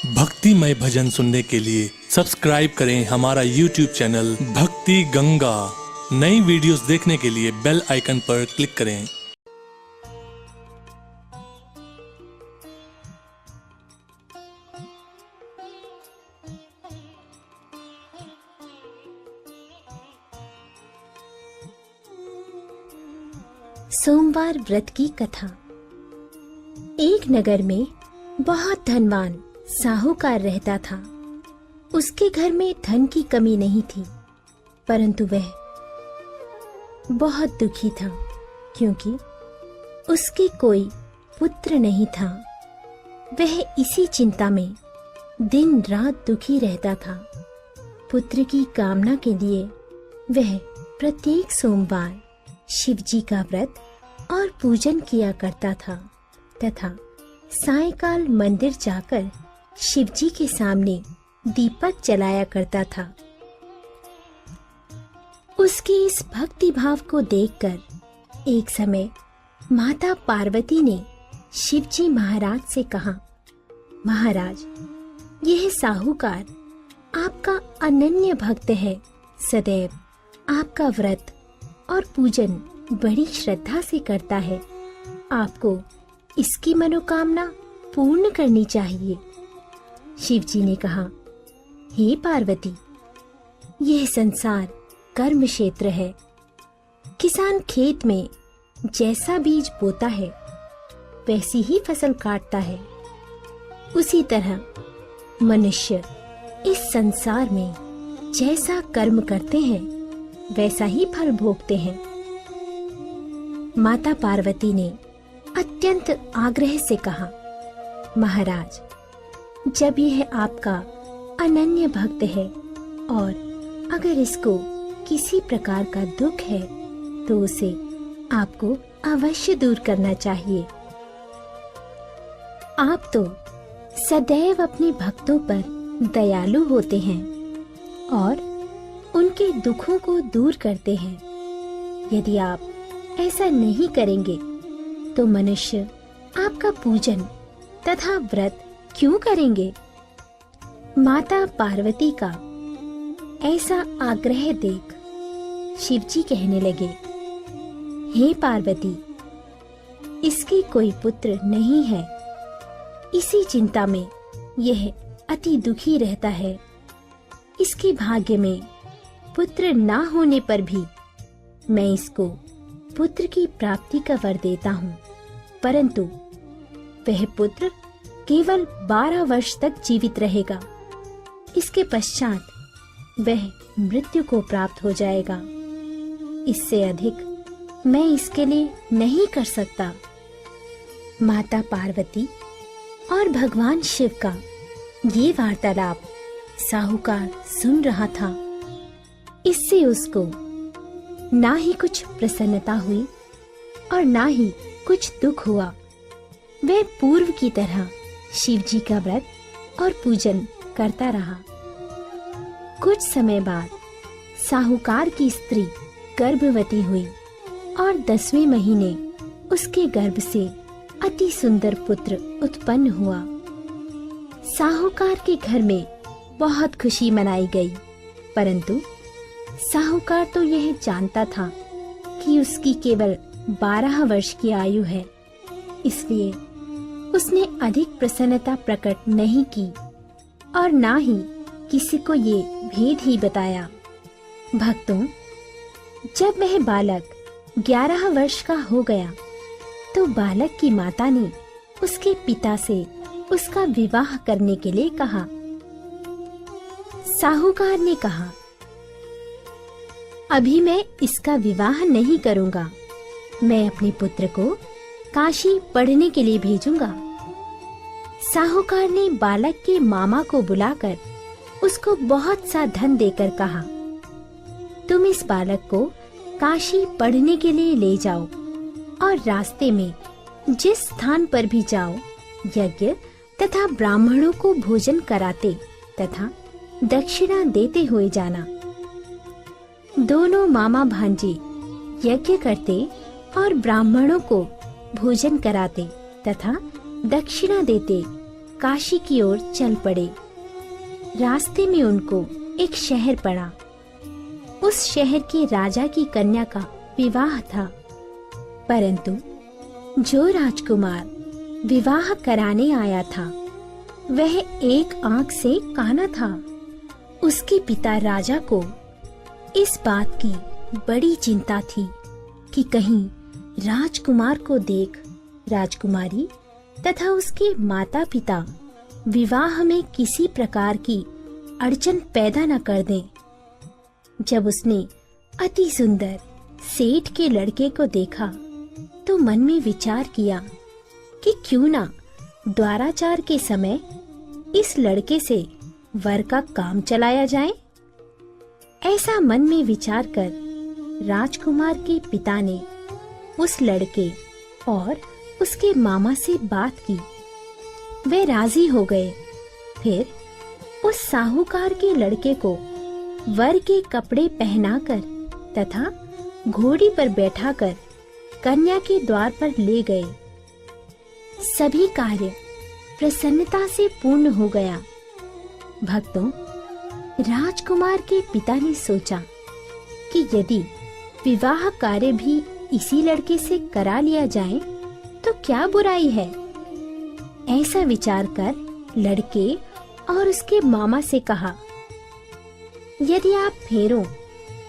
भक्तिमय भजन सुनने के लिए सब्सक्राइब करें हमारा YouTube चैनल भक्ति गंगा। नई वीडियोस देखने के लिए बेल आइकन पर क्लिक करें। सोमवार व्रत की कथा। एक नगर में बहुत धनवान साहूकार रहता था। उसके घर में धन की कमी नहीं थी, परंतु वह बहुत दुखी था क्योंकि उसके कोई पुत्र नहीं था। वह इसी चिंता में दिन रात दुखी रहता था। पुत्र की कामना के लिए वह प्रत्येक सोमवार शिव जी का व्रत और पूजन किया करता था तथा सायंकाल मंदिर जाकर शिव जी के सामने दीपक जलाया करता था। उसके इस भक्ति भाव को देखकर एक समय माता पार्वती ने शिव जी महाराज से कहा, महाराज, यह साहूकार आपका अनन्य भक्त है। सदैव आपका व्रत और पूजन बड़ी श्रद्धा से करता है। आपको इसकी मनोकामना पूर्ण करनी चाहिए। शिव जी ने कहा, हे पार्वती, यह संसार कर्म क्षेत्र है। किसान खेत में जैसा बीज बोता है वैसी ही फसल काटता है। उसी तरह मनुष्य इस संसार में जैसा कर्म करते हैं वैसा ही फल भोगते हैं। माता पार्वती ने अत्यंत आग्रह से कहा, महाराज, जब यह आपका अनन्य भक्त है और अगर इसको किसी प्रकार का दुख है तो उसे आपको अवश्य दूर करना चाहिए। आप तो सदैव अपने भक्तों पर दयालु होते हैं और उनके दुखों को दूर करते हैं। यदि आप ऐसा नहीं करेंगे तो मनुष्य आपका पूजन तथा व्रत क्यों करेंगे? माता पार्वती का ऐसा आग्रह देख शिव जी कहने लगे, हे पार्वती, इसकी कोई पुत्र नहीं है। इसी चिंता में यह अति दुखी रहता है। इसके भाग्य में पुत्र ना होने पर भी मैं इसको पुत्र की प्राप्ति का वर देता हूँ, परंतु वह पुत्र केवल 12 वर्ष तक जीवित रहेगा। इसके पश्चात वह मृत्यु को प्राप्त हो जाएगा। इससे अधिक मैं इसके लिए नहीं कर सकता। माता पार्वती और भगवान शिव का ये वार्तालाप साहूकार सुन रहा था। इससे उसको ना ही कुछ प्रसन्नता हुई और ना ही कुछ दुख हुआ। वह पूर्व की तरह शिव जी का व्रत और पूजन करता रहा। कुछ समय बाद साहूकार की स्त्री गर्भवती हुई और 10वें महीने उसके गर्भ से अति सुंदर पुत्र उत्पन्न हुआ। साहूकार के घर में बहुत खुशी मनाई गई, परंतु साहूकार तो यह जानता था कि उसकी केवल 12 वर्ष की आयु है, इसलिए उसने अधिक प्रसन्नता प्रकट नहीं की और ना ही किसी को ये भेद ही बताया। भक्तों, जब वह बालक 11 वर्ष का हो गया तो बालक की माता ने उसके पिता से उसका विवाह करने के लिए कहा। साहूकार ने कहा, अभी मैं इसका विवाह नहीं करूंगा। मैं अपने पुत्र को काशी पढ़ने के लिए भेजूंगा। साहूकार ने बालक के मामा को बुलाकर उसको बहुत सा धन देकर कहा, तुम इस बालक को काशी पढ़ने के लिए ले जाओ और रास्ते में जिस स्थान पर भी जाओ यज्ञ तथा ब्राह्मणों को भोजन कराते तथा दक्षिणा देते हुए जाना। दोनों मामा भांजे यज्ञ करते और ब्राह्मणों को भोजन कराते तथा दक्षिणा देते काशी की ओर चल पड़े। रास्ते में उनको एक शहर पड़ा। उस शहर के राजा की कन्या का विवाह था, परंतु जो राजकुमार विवाह कराने आया था वह एक आंख से काना था। उसके पिता राजा को इस बात की बड़ी चिंता थी कि कहीं राजकुमार को देख राजकुमारी तथा उसके माता पिता विवाह में किसी प्रकार की अड़चन पैदा न कर दें। जब उसने अति सुंदर सेठ के लड़के को देखा तो मन में विचार किया कि क्यों ना द्वाराचार के समय इस लड़के से वर का काम चलाया जाए। ऐसा मन में विचार कर राजकुमार के पिता ने उस लड़के और उसके मामा से बात की। वे राजी हो गए। फिर उस साहूकार के लड़के को वर के कपड़े पहनाकर तथा घोड़ी पर बैठाकर कन्या के द्वार पर ले गए। सभी कार्य प्रसन्नता से पूर्ण हो गया। भक्तों, राजकुमार के पिता ने सोचा कि यदि विवाह कार्य भी इसी लड़के से करा लिया जाए तो क्या बुराई है। ऐसा विचार कर लड़के और उसके मामा से कहा, यदि आप फेरों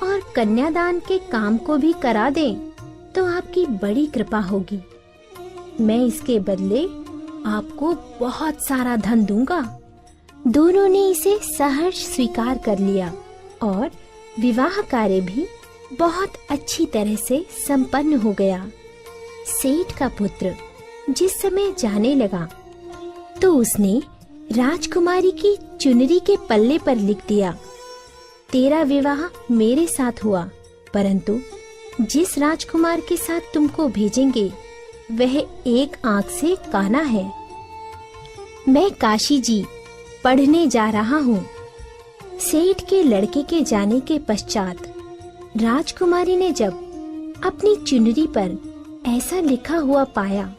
और कन्यादान के काम को भी करा दें तो आपकी बड़ी कृपा होगी। मैं इसके बदले आपको बहुत सारा धन दूंगा। दोनों ने इसे सहर्ष स्वीकार कर लिया और विवाह कार्य भी बहुत अच्छी तरह से संपन्न हो गया। सेठ का पुत्र जिस समय जाने लगा तो उसने राजकुमारी की चुनरी के पल्ले पर लिख दिया, तेरा विवाह मेरे साथ हुआ, परंतु जिस राजकुमार के साथ तुमको भेजेंगे वह एक आंख से काना है। मैं काशी जी पढ़ने जा रहा हूँ। सेठ के लड़के के जाने के पश्चात राजकुमारी ने जब अपनी चुनरी पर ऐसा लिखा हुआ पाया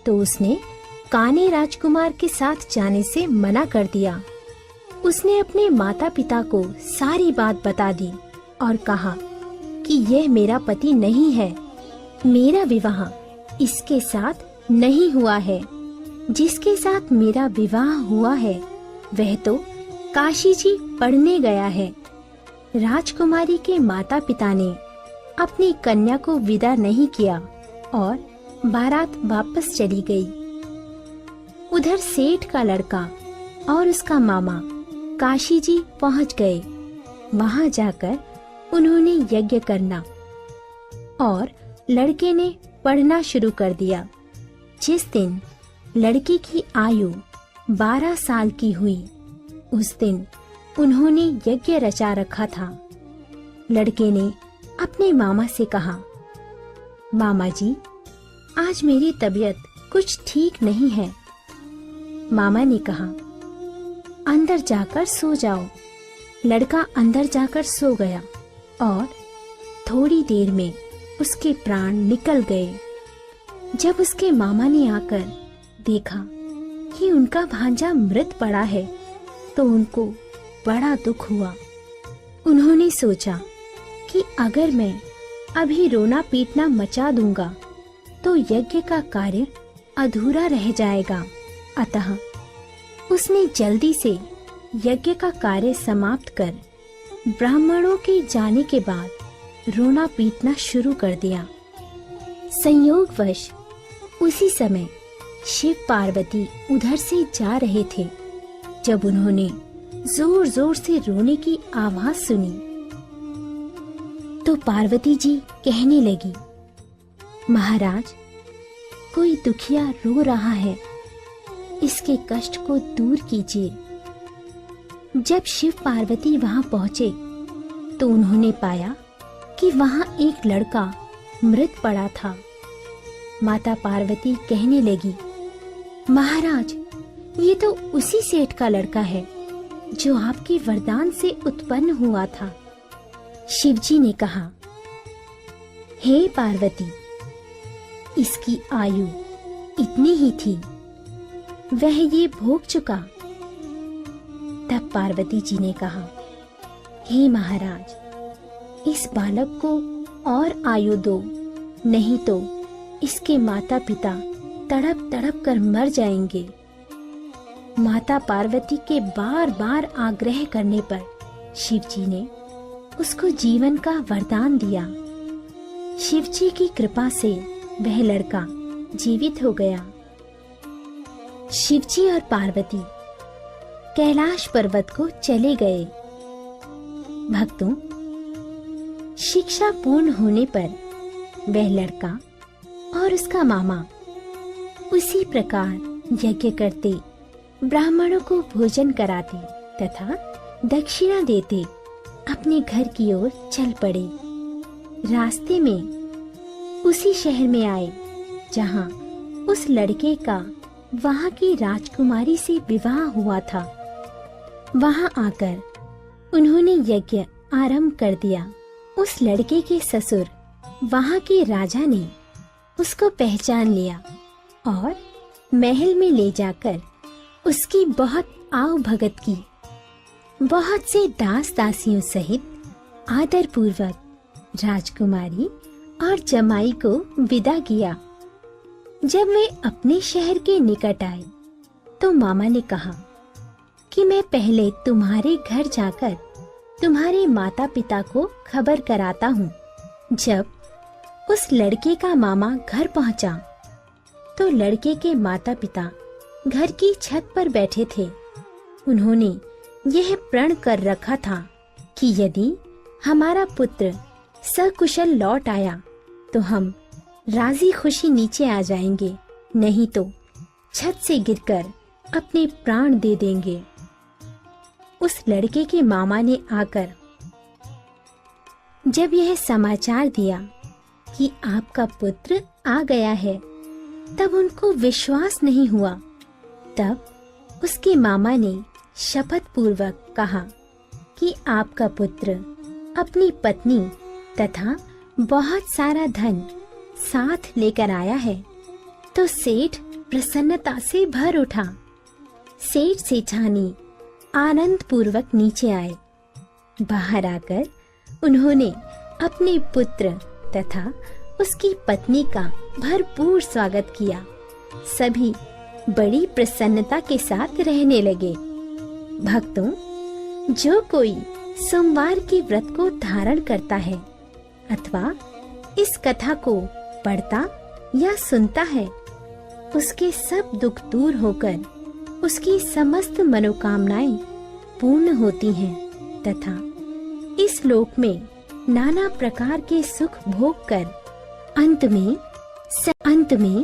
तो उसने काने राजकुमार के साथ जाने से मना कर दिया। उसने अपने माता पिता को सारी बात बता दी और कहा कि यह मेरा पति नहीं है, मेरा विवाह इसके साथ नहीं हुआ है। जिसके साथ मेरा विवाह हुआ है वह तो काशी जी पढ़ने गया है। राजकुमारी के माता पिता ने अपनी कन्या को विदा नहीं किया और बारात वापस चली गई। उधर सेठ का लड़का और उसका मामा काशी जी पहुंच गए। वहां जाकर उन्होंने यज्ञ करना और लड़के ने पढ़ना शुरू कर दिया। जिस दिन लड़की की आयु 12 साल की हुई उस दिन उन्होंने यज्ञ रचा रखा था। लड़के ने अपने मामा से कहा, मामा जी, आज मेरी तबीयत कुछ ठीक नहीं है। मामा ने कहा, अंदर जाकर सो जाओ। लड़का अंदर जाकर सो गया और थोड़ी देर में उसके प्राण निकल गए। जब उसके मामा ने आकर देखा कि उनका भांजा मृत पड़ा है तो उनको बड़ा दुख हुआ। उन्होंने सोचा कि अगर मैं अभी रोना पीटना मचा दूंगा तो यज्ञ का कार्य अधूरा रह जाएगा। अतः उसने जल्दी से यज्ञ का कार्य समाप्त कर ब्राह्मणों के जाने के बाद रोना पीटना शुरू कर दिया। संयोगवश उसी समय शिव पार्वती उधर से जा रहे थे। जब उन्होंने जोर जोर से रोने की आवाज सुनी तो पार्वती जी कहने लगी, महाराज, कोई दुखिया रो रहा है, इसके कष्ट को दूर कीजिए। जब शिव पार्वती वहां पहुंचे तो उन्होंने पाया कि वहां एक लड़का मृत पड़ा था। माता पार्वती कहने लगी, महाराज, ये तो उसी सेठ का लड़का है जो आपके वरदान से उत्पन्न हुआ था। शिवजी ने कहा, हे पार्वती, इसकी आयु इतनी ही थी, वह ये भोग चुका। तब पार्वती जी ने कहा, हे महाराज, इस बालक को और आयु दो, नहीं तो इसके माता पिता तड़प तड़प कर मर जाएंगे। माता पार्वती के बार बार आग्रह करने पर शिव जी ने उसको जीवन का वरदान दिया। शिव जी की कृपा से वह लड़का जीवित हो गया। शिव जी और पार्वती कैलाश पर्वत को चले गए। भक्तों, शिक्षा पूर्ण होने पर वह लड़का और उसका मामा उसी प्रकार यज्ञ करते, ब्राह्मणों को भोजन कराते तथा दक्षिणा देते अपने घर की ओर चल पड़े। रास्ते में उसी शहर में आए जहां उस लड़के का वहां की राजकुमारी से विवाह हुआ था। वहां आकर उन्होंने यज्ञ आरंभ कर दिया। उस लड़के के ससुर वहां के राजा ने उसको पहचान लिया और महल में ले जाकर उसकी बहुत आव भगत की। बहुत से दास दासियों सहित आदर पूर्वक राजकुमारी और जमाई को विदा किया। जब वे अपने शहर के निकट आए तो मामा ने कहा कि मैं पहले तुम्हारे घर जाकर तुम्हारे माता पिता को खबर कराता हूँ। जब उस लड़के का मामा घर पहुँचा तो लड़के के माता पिता घर की छत पर बैठे थे। उन्होंने यह प्रण कर रखा था कि यदि हमारा पुत्र सकुशल लौट आया तो हम राजी खुशी नीचे आ जाएंगे, नहीं तो छत से गिरकर अपने प्राण दे देंगे। उस लड़के के मामा ने आकर जब यह समाचार दिया कि आपका पुत्र आ गया है, तब उनको विश्वास नहीं हुआ। तब उसके मामा ने शपथ पूर्वक कहा कि आपका पुत्र अपनी पत्नी तथा बहुत सारा धन साथ लेकर आया है। तो सेठ प्रसन्नता से भर उठा। सेठ सेठानी आनंद पूर्वक नीचे आए। बाहर आकर उन्होंने अपने पुत्र तथा उसकी पत्नी का भरपूर स्वागत किया। सभी बड़ी प्रसन्नता के साथ रहने लगे। भक्तों, जो कोई सोमवार के व्रत को धारण करता है अथवा इस कथा को पढ़ता या सुनता है, उसके सब दुख दूर होकर उसकी समस्त मनोकामनाएं पूर्ण होती हैं तथा इस लोक में नाना प्रकार के सुख भोग कर अंत में